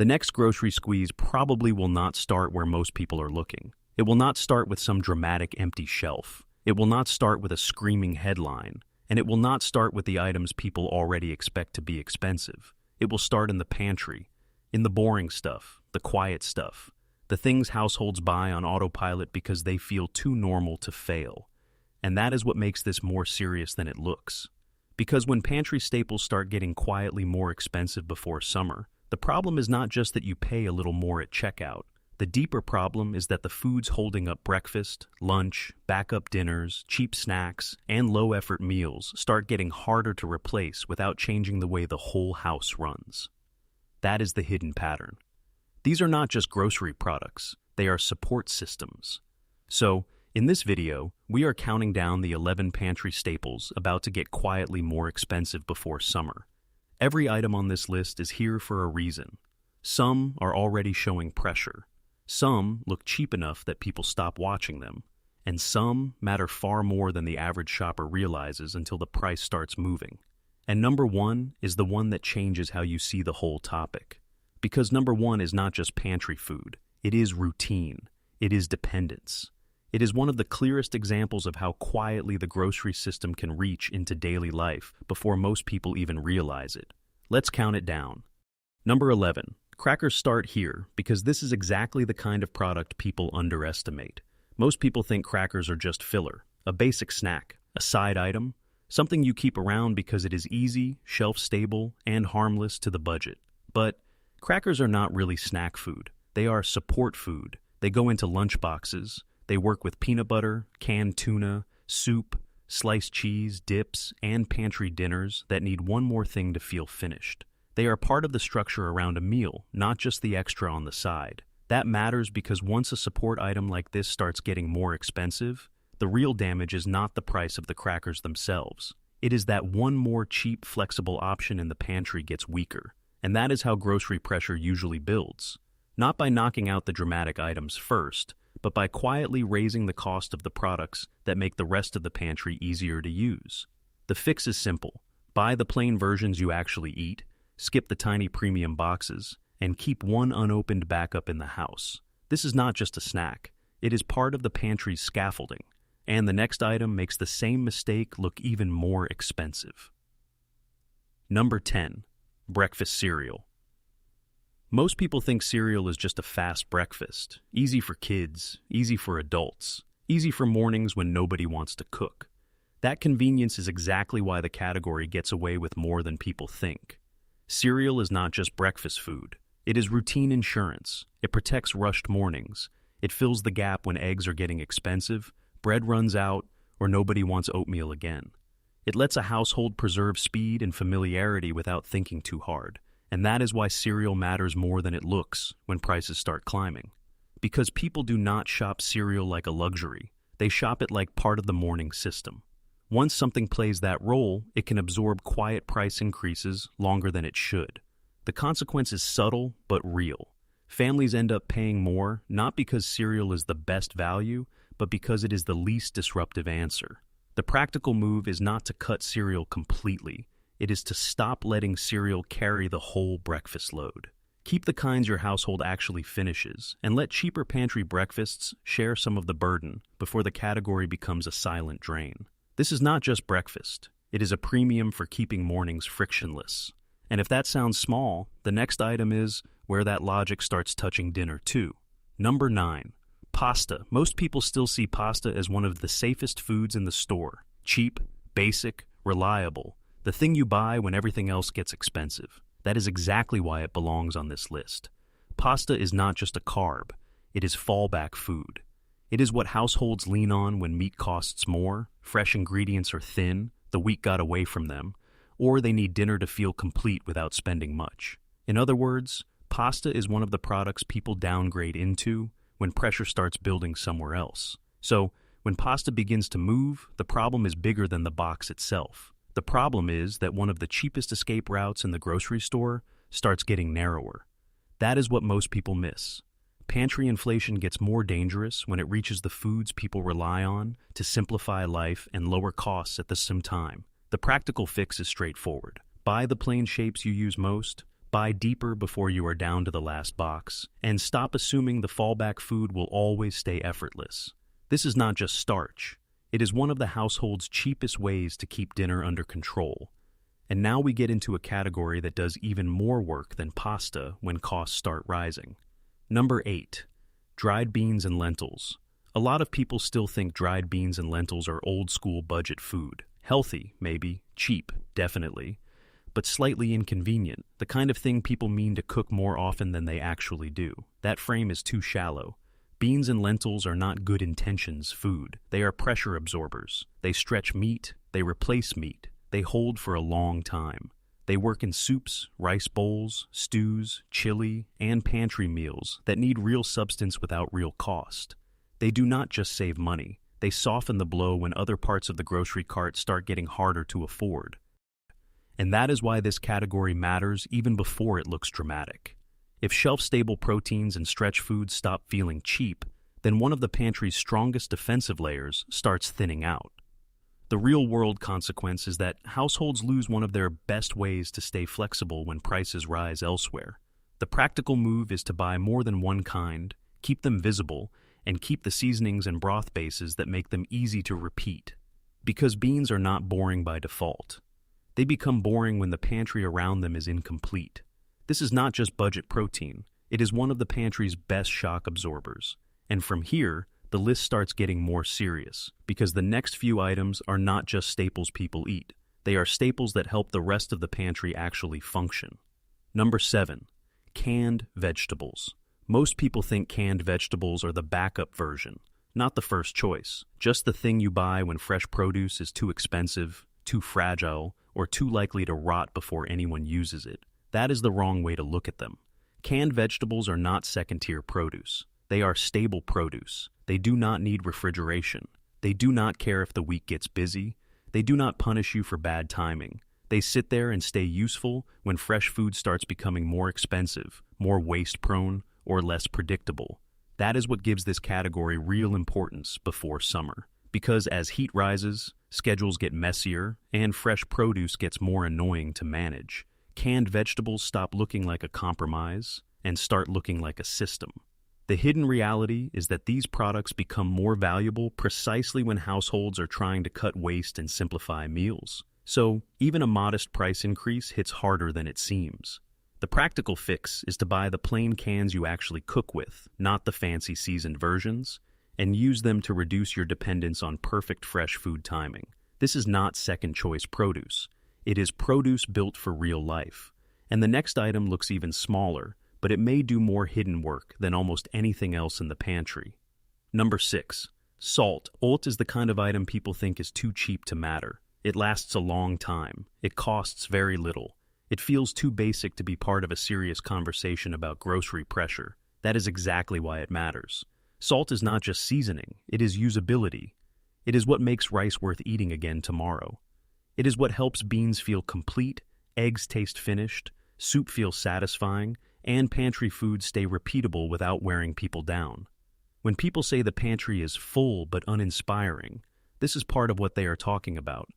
The next grocery squeeze probably will not start where most people are looking. It will not start with some dramatic empty shelf. It will not start with a screaming headline. And it will not start with the items people already expect to be expensive. It will start in the pantry, in the boring stuff, the quiet stuff, the things households buy on autopilot because they feel too normal to fail. And that is what makes this more serious than it looks. Because when pantry staples start getting quietly more expensive before summer, the problem is not just that you pay a little more at checkout. The deeper problem is that the foods holding up breakfast, lunch, backup dinners, cheap snacks, and low-effort meals start getting harder to replace without changing the way the whole house runs. That is the hidden pattern. These are not just grocery products, they are support systems. So, in this video, we are counting down the 11 pantry staples about to get quietly more expensive before summer. Every item on this list is here for a reason. Some are already showing pressure. Some look cheap enough that people stop watching them, and some matter far more than the average shopper realizes until the price starts moving. And number one is the one that changes how you see the whole topic. Because number one is not just pantry food, it is routine, it is dependence. It is one of the clearest examples of how quietly the grocery system can reach into daily life before most people even realize it. Let's count it down. Number 11. Crackers start here because this is exactly the kind of product people underestimate. Most people think crackers are just filler, a basic snack, a side item, something you keep around because it is easy, shelf-stable, and harmless to the budget. But crackers are not really snack food. They are support food. They go into lunch boxes. They work with peanut butter, canned tuna, soup, sliced cheese, dips, and pantry dinners that need one more thing to feel finished. They are part of the structure around a meal, not just the extra on the side. That matters because once a support item like this starts getting more expensive, the real damage is not the price of the crackers themselves. It is that one more cheap, flexible option in the pantry gets weaker. And that is how grocery pressure usually builds. Not by knocking out the dramatic items first, but by quietly raising the cost of the products that make the rest of the pantry easier to use. The fix is simple. Buy the plain versions you actually eat, skip the tiny premium boxes, and keep one unopened backup in the house. This is not just a snack. It is part of the pantry's scaffolding, and the next item makes the same mistake look even more expensive. Number 10. Breakfast cereal. Most people think cereal is just a fast breakfast, easy for kids, easy for adults, easy for mornings when nobody wants to cook. That convenience is exactly why the category gets away with more than people think. Cereal is not just breakfast food. It is routine insurance. It protects rushed mornings. It fills the gap when eggs are getting expensive, bread runs out, or nobody wants oatmeal again. It lets a household preserve speed and familiarity without thinking too hard. And that is why cereal matters more than it looks when prices start climbing. Because people do not shop cereal like a luxury. They shop it like part of the morning system. Once something plays that role, it can absorb quiet price increases longer than it should. The consequence is subtle but real. Families end up paying more, not because cereal is the best value, but because it is the least disruptive answer. The practical move is not to cut cereal completely. It is to stop letting cereal carry the whole breakfast load. Keep the kinds your household actually finishes, and let cheaper pantry breakfasts share some of the burden before the category becomes a silent drain. This is not just breakfast. It is a premium for keeping mornings frictionless. And if that sounds small, the next item is where that logic starts touching dinner too. Number 9. Pasta. Most people still see pasta as one of the safest foods in the store. Cheap, basic, reliable. The thing you buy when everything else gets expensive. That is exactly why it belongs on this list. Pasta is not just a carb. It is fallback food. It is what households lean on when meat costs more, fresh ingredients are thin, the week got away from them, or they need dinner to feel complete without spending much. In other words, pasta is one of the products people downgrade into when pressure starts building somewhere else. So, when pasta begins to move, the problem is bigger than the box itself. The problem is that one of the cheapest escape routes in the grocery store starts getting narrower. That is what most people miss. Pantry inflation gets more dangerous when it reaches the foods people rely on to simplify life and lower costs at the same time. The practical fix is straightforward. Buy the plain shapes you use most, Buy deeper before you are down to the last box, and stop assuming the fallback food will always stay effortless. This is not just starch. It is one of the household's cheapest ways to keep dinner under control. And now we get into a category that does even more work than pasta when costs start rising. Number 8. Dried beans and lentils. A lot of people still think dried beans and lentils are old-school budget food. Healthy, maybe. Cheap, definitely. But slightly inconvenient, the kind of thing people mean to cook more often than they actually do. That frame is too shallow. Beans and lentils are not good intentions food. They are pressure absorbers. They stretch meat. They replace meat. They hold for a long time. They work in soups, rice bowls, stews, chili, and pantry meals that need real substance without real cost. They do not just save money. They soften the blow when other parts of the grocery cart start getting harder to afford. And that is why this category matters even before it looks dramatic. If shelf-stable proteins and stretch foods stop feeling cheap, then one of the pantry's strongest defensive layers starts thinning out. The real-world consequence is that households lose one of their best ways to stay flexible when prices rise elsewhere. The practical move is to buy more than one kind, keep them visible, and keep the seasonings and broth bases that make them easy to repeat. Because beans are not boring by default. They become boring when the pantry around them is incomplete. This is not just budget protein. It is one of the pantry's best shock absorbers. And from here, the list starts getting more serious, because the next few items are not just staples people eat. They are staples that help the rest of the pantry actually function. Number 7. Canned vegetables. Most people think canned vegetables are the backup version, not the first choice, just the thing you buy when fresh produce is too expensive, too fragile, or too likely to rot before anyone uses it. That is the wrong way to look at them. Canned vegetables are not second-tier produce. They are stable produce. They do not need refrigeration. They do not care if the week gets busy. They do not punish you for bad timing. They sit there and stay useful when fresh food starts becoming more expensive, more waste-prone, or less predictable. That is what gives this category real importance before summer. Because as heat rises, schedules get messier, and fresh produce gets more annoying to manage, canned vegetables stop looking like a compromise and start looking like a system. The hidden reality is that these products become more valuable precisely when households are trying to cut waste and simplify meals. So, even a modest price increase hits harder than it seems. The practical fix is to buy the plain cans you actually cook with, not the fancy seasoned versions, and use them to reduce your dependence on perfect fresh food timing. This is not second-choice produce. It is produce built for real life. And the next item looks even smaller, but it may do more hidden work than almost anything else in the pantry. Number 6. Salt. Salt is the kind of item people think is too cheap to matter. It lasts a long time. It costs very little. It feels too basic to be part of a serious conversation about grocery pressure. That is exactly why it matters. Salt is not just seasoning, it is usability. It is what makes rice worth eating again tomorrow. It is what helps beans feel complete, eggs taste finished, soup feel satisfying, and pantry foods stay repeatable without wearing people down. When people say the pantry is full but uninspiring, this is part of what they are talking about.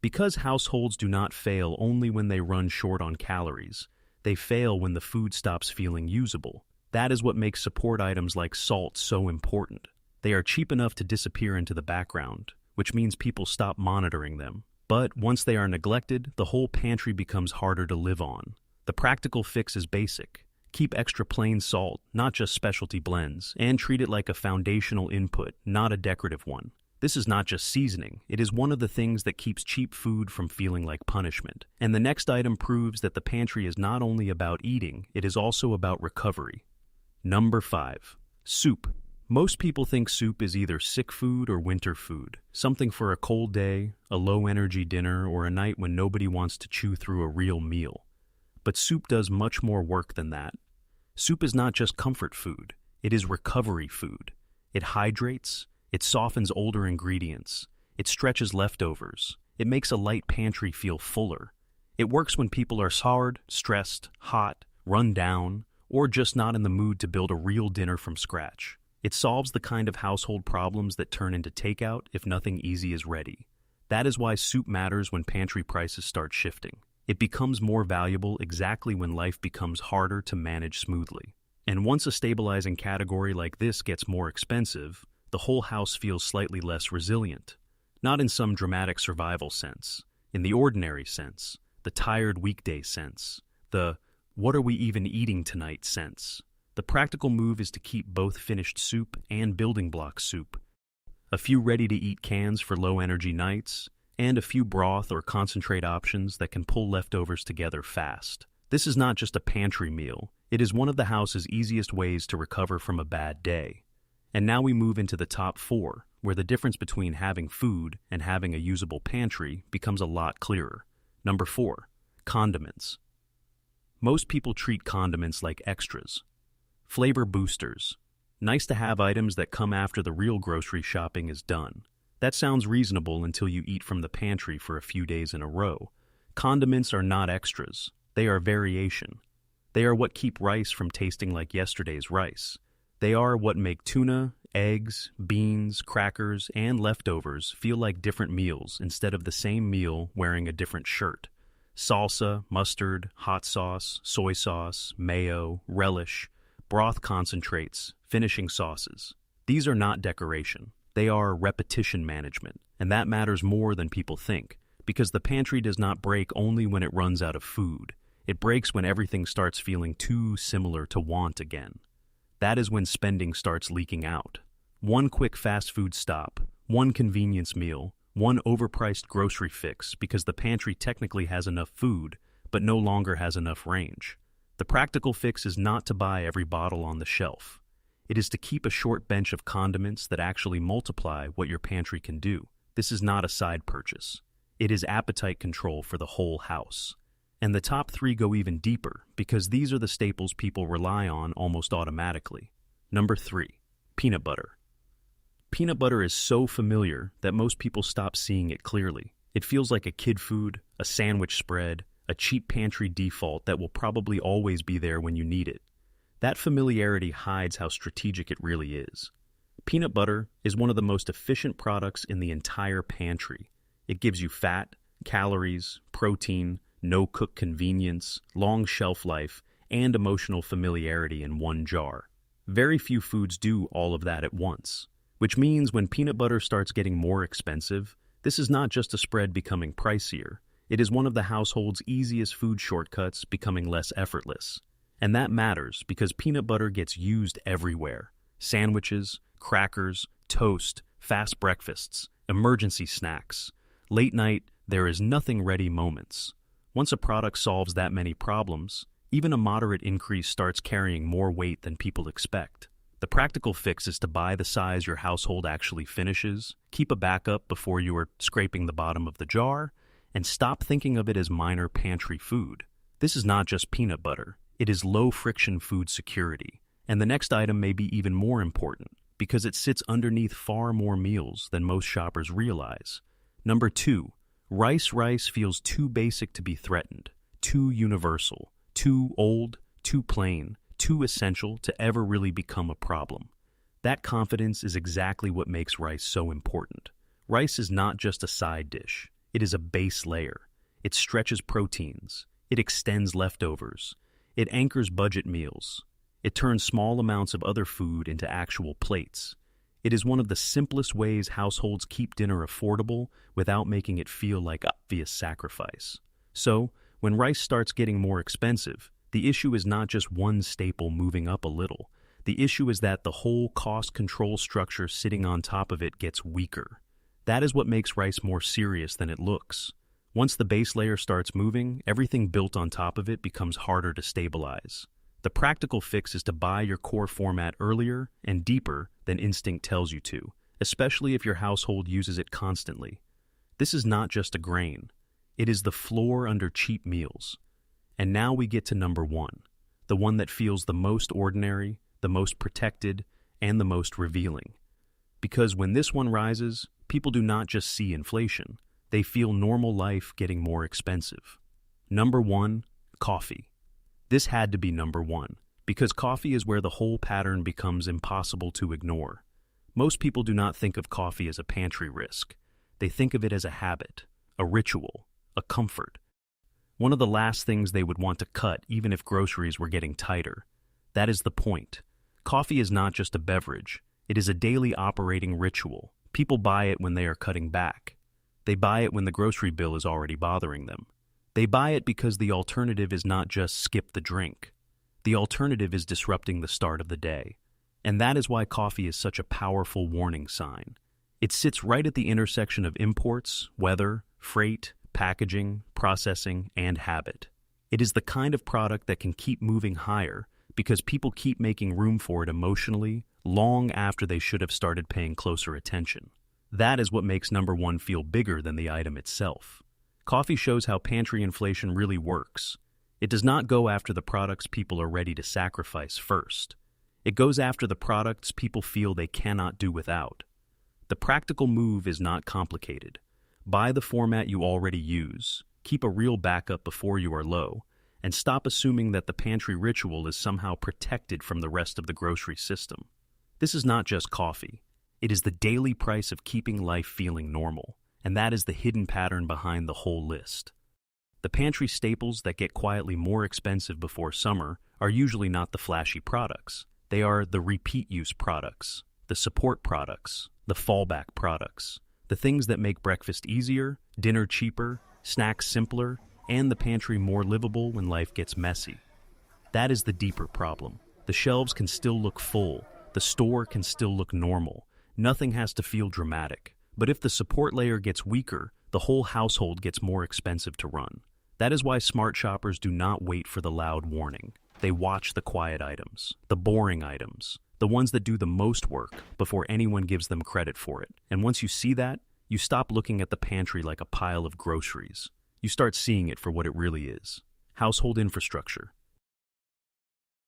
Because households do not fail only when they run short on calories, they fail when the food stops feeling usable. That is what makes support items like salt so important. They are cheap enough to disappear into the background, which means people stop monitoring them. But once they are neglected, the whole pantry becomes harder to live on. The practical fix is basic. Keep extra plain salt, not just specialty blends, and treat it like a foundational input, not a decorative one. This is not just seasoning, it is one of the things that keeps cheap food from feeling like punishment. And the next item proves that the pantry is not only about eating, it is also about recovery. Number 5. Soup. Most people think soup is either sick food or winter food, something for a cold day, a low-energy dinner, or a night when nobody wants to chew through a real meal. But soup does much more work than that. Soup is not just comfort food, it is recovery food. It hydrates, it softens older ingredients, it stretches leftovers, it makes a light pantry feel fuller. It works when people are tired, stressed, hot, run down, or just not in the mood to build a real dinner from scratch. It solves the kind of household problems that turn into takeout if nothing easy is ready. That is why soup matters when pantry prices start shifting. It becomes more valuable exactly when life becomes harder to manage smoothly. And once a stabilizing category like this gets more expensive, the whole house feels slightly less resilient. Not in some dramatic survival sense, in the ordinary sense, the tired weekday sense, the what are we even eating tonight sense. The practical move is to keep both finished soup and building block soup. A few ready-to-eat cans for low-energy nights, and a few broth or concentrate options that can pull leftovers together fast. This is not just a pantry meal, it is one of the house's easiest ways to recover from a bad day. And now we move into the top 4, where the difference between having food and having a usable pantry becomes a lot clearer. Number 4, condiments. Most people treat condiments like extras. Flavor boosters. Nice to have items that come after the real grocery shopping is done. That sounds reasonable until you eat from the pantry for a few days in a row. Condiments are not extras. They are variation. They are what keep rice from tasting like yesterday's rice. They are what make tuna, eggs, beans, crackers, and leftovers feel like different meals instead of the same meal wearing a different shirt. Salsa, mustard, hot sauce, soy sauce, mayo, relish, broth concentrates, finishing sauces. These are not decoration. They are repetition management, and that matters more than people think, because the pantry does not break only when it runs out of food. It breaks when everything starts feeling too similar to want again. That is when spending starts leaking out. One quick fast food stop, one convenience meal, one overpriced grocery fix because the pantry technically has enough food, but no longer has enough range. The practical fix is not to buy every bottle on the shelf. It is to keep a short bench of condiments that actually multiply what your pantry can do. This is not a side purchase. It is appetite control for the whole house. And the top 3 go even deeper because these are the staples people rely on almost automatically. Number 3, peanut butter. Peanut butter is so familiar that most people stop seeing it clearly. It feels like a kid food, a sandwich spread, a cheap pantry default that will probably always be there when you need it. That familiarity hides how strategic it really is. Peanut butter is one of the most efficient products in the entire pantry. It gives you fat, calories, protein, no-cook convenience, long shelf life, and emotional familiarity in one jar. Very few foods do all of that at once, which means when peanut butter starts getting more expensive, this is not just a spread becoming pricier. It is one of the household's easiest food shortcuts becoming less effortless. And that matters because peanut butter gets used everywhere. Sandwiches, crackers, toast, fast breakfasts, emergency snacks. Late night, there is nothing ready moments. Once a product solves that many problems, even a moderate increase starts carrying more weight than people expect. The practical fix is to buy the size your household actually finishes, keep a backup before you are scraping the bottom of the jar, and stop thinking of it as minor pantry food. This is not just peanut butter. It is low-friction food security. And the next item may be even more important because it sits underneath far more meals than most shoppers realize. Number 2, rice feels too basic to be threatened, too universal, too old, too plain, too essential to ever really become a problem. That confidence is exactly what makes rice so important. Rice is not just a side dish. It is a base layer. It stretches proteins. It extends leftovers. It anchors budget meals. It turns small amounts of other food into actual plates. It is one of the simplest ways households keep dinner affordable without making it feel like obvious sacrifice. So, when rice starts getting more expensive, the issue is not just one staple moving up a little. The issue is that the whole cost control structure sitting on top of it gets weaker. That is what makes rice more serious than it looks. Once the base layer starts moving, everything built on top of it becomes harder to stabilize. The practical fix is to buy your core format earlier and deeper than instinct tells you to, especially if your household uses it constantly. This is not just a grain. It is the floor under cheap meals. And now we get to number 1, the one that feels the most ordinary, the most protected, and the most revealing. Because when this one rises, people do not just see inflation. They feel normal life getting more expensive. Number 1, coffee. This had to be number 1, because coffee is where the whole pattern becomes impossible to ignore. Most people do not think of coffee as a pantry risk. They think of it as a habit, a ritual, a comfort. One of the last things they would want to cut even if groceries were getting tighter. That is the point. Coffee is not just a beverage. It is a daily operating ritual. People buy it when they are cutting back. They buy it when the grocery bill is already bothering them. They buy it because the alternative is not just skip the drink. The alternative is disrupting the start of the day. And that is why coffee is such a powerful warning sign. It sits right at the intersection of imports, weather, freight, packaging, processing, and habit. It is the kind of product that can keep moving higher because people keep making room for it emotionally, long after they should have started paying closer attention. That is what makes number one feel bigger than the item itself. Coffee shows how pantry inflation really works. It does not go after the products people are ready to sacrifice first. It goes after the products people feel they cannot do without. The practical move is not complicated. Buy the format you already use, keep a real backup before you are low, and stop assuming that the pantry ritual is somehow protected from the rest of the grocery system. This is not just coffee. It is the daily price of keeping life feeling normal, and that is the hidden pattern behind the whole list. The pantry staples that get quietly more expensive before summer are usually not the flashy products. They are the repeat-use products, the support products, the fallback products, the things that make breakfast easier, dinner cheaper, snacks simpler, and the pantry more livable when life gets messy. That is the deeper problem. The shelves can still look full. The store can still look normal. Nothing has to feel dramatic. But if the support layer gets weaker, the whole household gets more expensive to run. That is why smart shoppers do not wait for the loud warning. They watch the quiet items, the boring items, the ones that do the most work before anyone gives them credit for it. And once you see that, you stop looking at the pantry like a pile of groceries. You start seeing it for what it really is: household infrastructure,